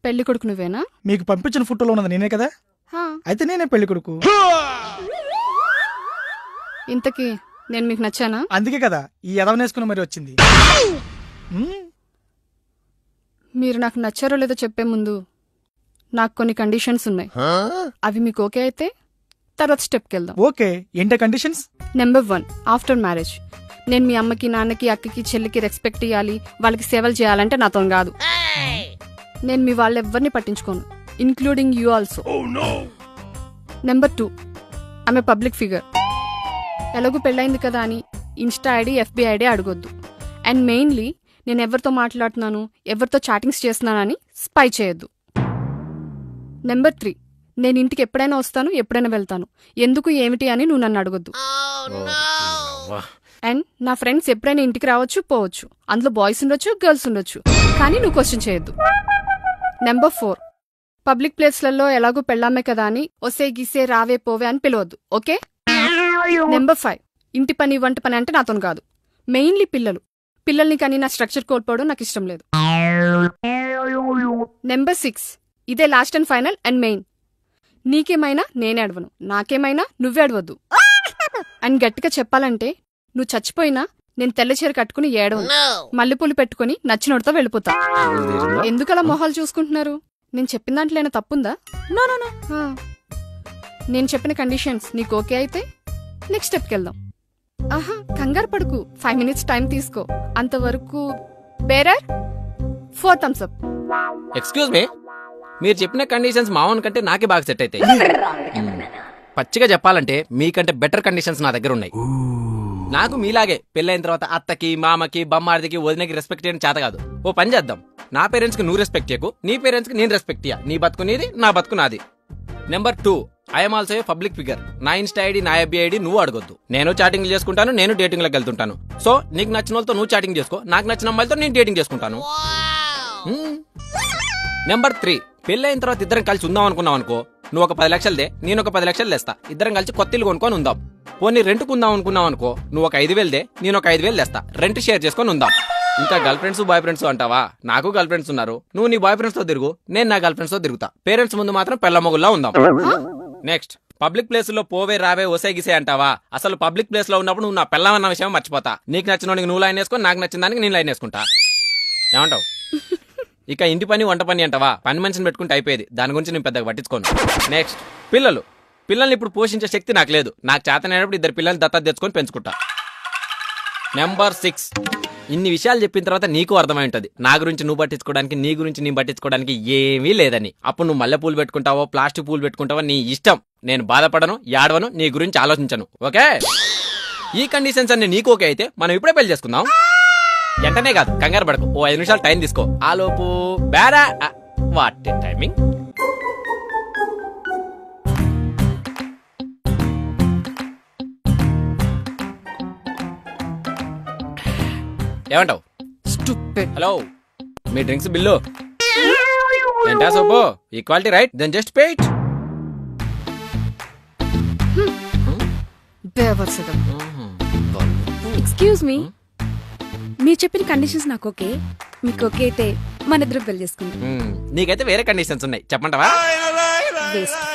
పెళ్లి కొడుకు నువ్వేనా? మీకు పంపించిన ఫోటోలో ఉన్నది నేనే కదా, అయితే నేనే పెళ్లి కొడుకు. ఇంతకీ నేను మీకు నచ్చానా? అందుకే కదా ఈ ఎదవనేసుకుని మరి వచ్చింది. మీరు నాకు నచ్చారో లేదో చెప్పే ముందు నాకు కొన్ని కండిషన్స్ ఉన్నాయి. అవి మీకు ఓకే అయితే తర్వాత స్టెప్కి వెళ్దాం. ఓకే, ఏంటే కండిషన్స్? నెంబర్ 1, ఆఫ్టర్ మ్యారేజ్ నేను మీ అమ్మకి, నాన్నకి, అక్కకి, చెల్లికి రెస్పెక్ట్ ఇవ్వాలి, వాళ్ళకి సేవలు చేయాలంటే నాతో కాదు. నేను మీ వాళ్ళెవ్వరిని పట్టించుకోను, ఇంక్లూడింగ్ యూ ఆల్సో. నెంబర్ 2, ఆమె పబ్లిక్ ఫిగర్. ఎలాగూ పెళ్ళైంది కదా అని ఇన్స్టా ఐడి, ఎఫ్బి ఐడి అడగొద్దు. అండ్ మెయిన్లీ నేను ఎవరితో మాట్లాడుతున్నాను, ఎవరితో చాటింగ్స్ చేస్తున్నానని స్పై చేయొద్దు. నెంబర్ 3, నేను ఇంటికి ఎప్పుడైనా వస్తాను, ఎప్పుడైనా వెళ్తాను, ఎందుకు ఏమిటి అని నువ్వు నన్ను అడగొద్దు. అండ్ నా ఫ్రెండ్స్ ఎప్పుడైనా ఇంటికి రావచ్చు, పోవచ్చు, అందులో బాయ్స్ ఉండొచ్చు, గర్ల్స్ ఉండొచ్చు, కానీ నువ్వు క్వశ్చన్ చేయొద్దు. నెంబర్ 4, పబ్లిక్ ప్లేస్లలో ఎలాగూ పెళ్ళామే కదా అని ఒసే గిసే రావే పోవే అని పిలవద్దు. ఓకే? నెంబర్ 5, ఇంటి పని, వంట పని అంటే నాతో కాదు. మెయిన్లీ పిల్లల్ని కానీ నా స్ట్రక్చర్ కోల్పోవడం నాకు ఇష్టం లేదు. నెంబర్ 6, ఇదే last and final and main, నీకేమైనా నేనే అడవను, నాకేమైనా నువ్వే అడవద్దు. అండ్ గట్టిగా చెప్పాలంటే నువ్వు చచ్చిపోయినా నేను తెల్ల చీర కట్టుకుని ఏడవను, మల్లెపూలు పెట్టుకుని నచ్చినోడితో వెళ్ళిపోతా. ఎందుకలా మొహాలు చూసుకుంటున్నారు? నేను చెప్పిన దాంట్లో ఏమైనా తప్పుందా? నేను చెప్పిన కండిషన్స్ నీకు ఓకే అయితే నెక్స్ట్ స్టెప్కి వెళ్దాం. ఆహా, కంగారు పడుకు, 5 minutes టైం తీసుకో. అంతవరకు bearer 4 thumbs up. Excuse me, మీరు చెప్పిన కండిషన్స్ మావన్ కంటే నాకే బాగా సెట్ అవుతాయి. పచ్చిగా చెప్పాలంటే మీకంటే బెటర్ కండిషన్స్ నా దగ్గర ఉన్నాయి. నాకు మీలాగే పెళ్ళైన తర్వాత అత్తకి, మామకి, బొమ్మార్దికి, వదినకి రెస్పెక్ట్ చేయడం చేత కాదు. ఓ పని చేద్దాం, నా పేరెంట్స్ కి నువ్వు రెస్పెక్ట్ చేయకు, నీ పేరెంట్స్ కి నేను రెస్పెక్ట్ ఇయ్య. నీ బతుకు నీది, నా బతుకు నాది. Number 2, I'm also a public figure. నా ఇన్స్టా ఐడి, నా ఎఫ్బి ఐడి నువ్వు అడగొద్దు. నేను చాటింగ్ చేసుకుంటాను, నేను డేటింగ్ లోకి వెళ్తుంటాను. సో నీకు నచ్చిన వాళ్ళతో నువ్వు చాటింగ్ చేసుకో, నాకు నచ్చిన అమ్మాయిలతో నేను డేటింగ్ చేసుకుంటాను. నెంబర్ 3, పెళ్ళైన తర్వాత ఇద్దరం కలిసి ఉందాం అనుకున్నాం అనుకో, నువ్వు ఒక 10 లక్షలదే, నేను ఒక 10 లక్షలు తెస్తా, ఇద్దరం కలిసి కొత్త ఇల్లు కొనుక్కొని ఉందాం. పోనీ రెంట్కుందాం అనుకున్నాం అనుకో, నువ్వు ఒక 5,000దే, నేను ఒక 5,000 తెస్తా, రెంట్ షేర్ చేసుకొని ఉందాం. ఇంకా గర్ల్ ఫ్రెండ్స్, బాయ్ ఫ్రెండ్స్ అంటావా? నాకు గర్ల్ ఫ్రెండ్స్ ఉన్నారు, నువ్వు నీ బాయ్ ఫ్రెండ్స్ తో తిరుగు, నేను నా గర్ల్ ఫ్రెండ్స్ తో తిరుగుతా. పేరెంట్స్ ముందు మాత్రం పెళ్ళ మొగుల్లా ఉందాం. నెక్స్ట్, పబ్లిక్ ప్లేస్ లో పోవే రావే ఒసే గిసే అంటావా? అసలు పబ్లిక్ ప్లేస్ లో ఉన్నప్పుడు నువ్వు నా పెళ్ళమన్న విషయం మర్చిపోతా. నీకు నచ్చిన నువ్వు లైన్ వేసుకో, నాకు నచ్చిన దానికి నేను లైన్ వేసుకుంటా. ఏమంటావు? ఇక ఇంటి పని, వంట పని అంటావా? పని మనిషిని పెట్టుకుంటే అయిపోయేది, దాని గురించి నేను పెద్దగా పట్టించుకోను. నెక్స్ట్, పిల్లల్ని ఇప్పుడు పోషించే శక్తి నాకు లేదు. నాకు చేతనైనప్పుడు 2 పిల్లల్ని దత్తత తెచ్చుకొని పెంచుకుంటా. నెంబర్ 6, ఇన్ని విషయాలు చెప్పిన తర్వాత నీకు అర్థమై ఉంటది నా గురించి నువ్వు పట్టించుకోవడానికి, నీ గురించి నీ పట్టించుకోవడానికి ఏమీ లేదని. అప్పుడు నువ్వు మల్లె పూలు పెట్టుకుంటావో, ప్లాస్టిక్ పూలు పెట్టుకుంటావో నీ ఇష్టం. నేను బాధపడను, యాడవను, నీ గురించి ఆలోచించను. ఓకే? ఈ కండిషన్స్ అన్ని నీకు ఓకే అయితే మనం ఇప్పుడే పెళ్లి చేసుకుందాం. వెంటనే కాదు, కంగారు పడకు, ఓ 5 నిమిషాలు టైం తీసుకో. ఆలోపు బేరా వాట్ టైమింగ్. ఏమంటావు? హలో, మీ డ్రింక్స్ బిల్లు ఏంటా సోపు? Equality right, then just pay it. Excuse me, మీరు చెప్పిన కండిషన్స్ నాకు ఓకే, మీకు ఓకే అయితే మన ఇద్దరు పెళ్లి చేసుకుందాం. నీకైతే వేరే కండిషన్స్ ఉన్నాయి, చెప్పంటావా? వేస్ట్.